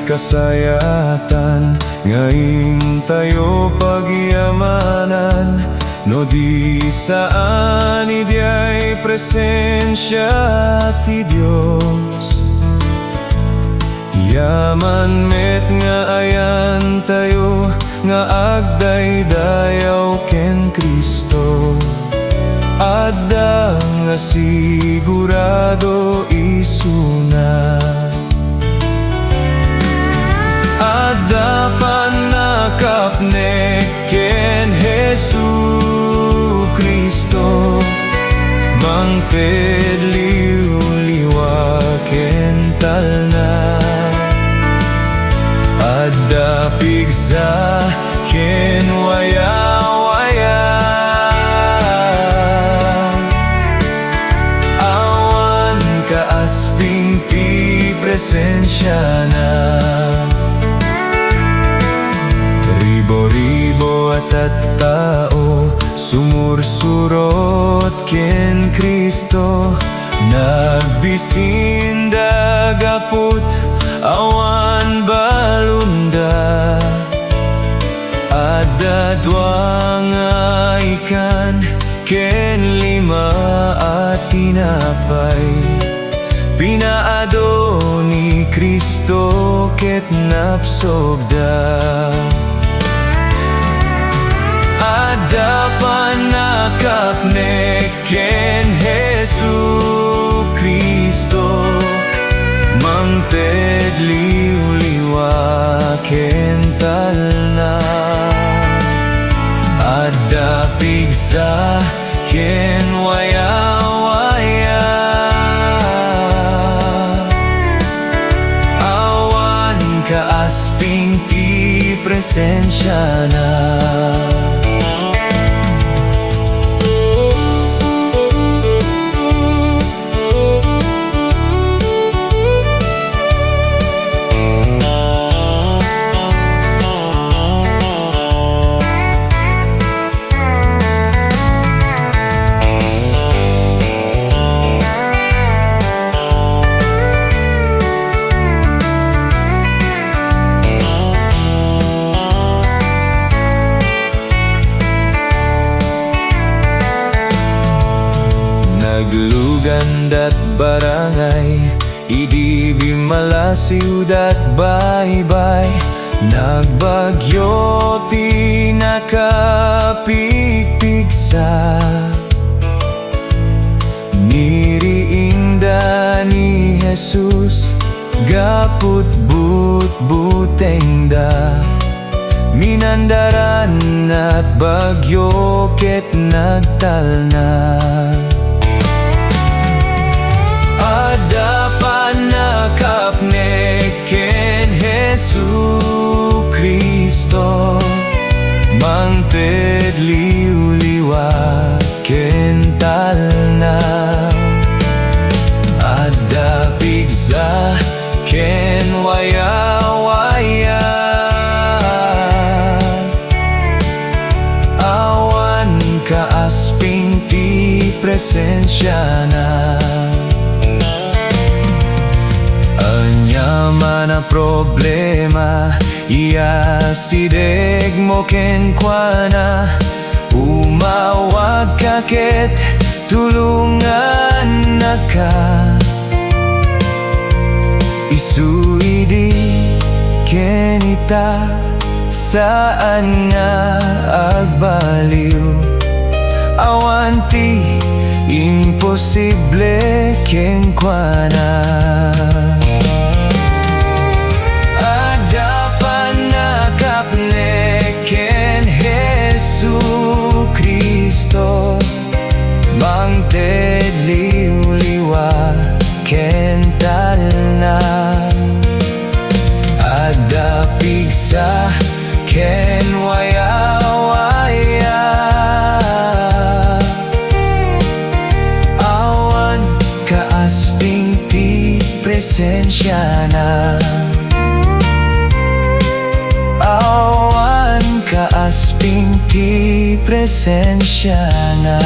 kasayatan, ngayon tayo pagyamanan. No di saan idiay presensya ti Diyos. Yaman met nga ayan tayo, nga agdaydayaw ken Kristo. Adda nga sigurado isuna. Adda panakapnek ken Jesu Kristo. Mangped liw-liwa ken talna. Adda pigsa ken waya-waya. Awan kaasping ti presensya na. Ribo-ribo at tao sumursurot ken Kristo. Nagbisinda gaput awan balunda. Adda dua nga ikan ken lima at tinapay. Pinaado ni Kristo ket napsobda. Adda panakapnek ken Jesu Kristo. Mangped liw-liwa ken talna. Adda pigsa ken waya-waya. Awan kaasping ti presensya na. Naglugandat barangay, idi bimala siudat baybay. Nagbagyo ti nakapigpigsa. Niriingda ni Jesus gaput but-butengda. Minandaran at bagyo ket nagtalna. Adda panakapnek ken Jesu Kristo. Mangped liw-liwa ken talna. Adda pigsa ken waya-waya. Awan kaasping ti presensya na. Mana problema iya sideg mo ken kuana. Umawag ka ket tulungan na ka. Isuidi ken ita saan nga agbaliw. Awanti imposible ken kuana. Mangped liw-liwa ken talna. Adda pigsa ken waya-waya. Awan kaasping ti presensya na. Awan kaasping ti presensya na.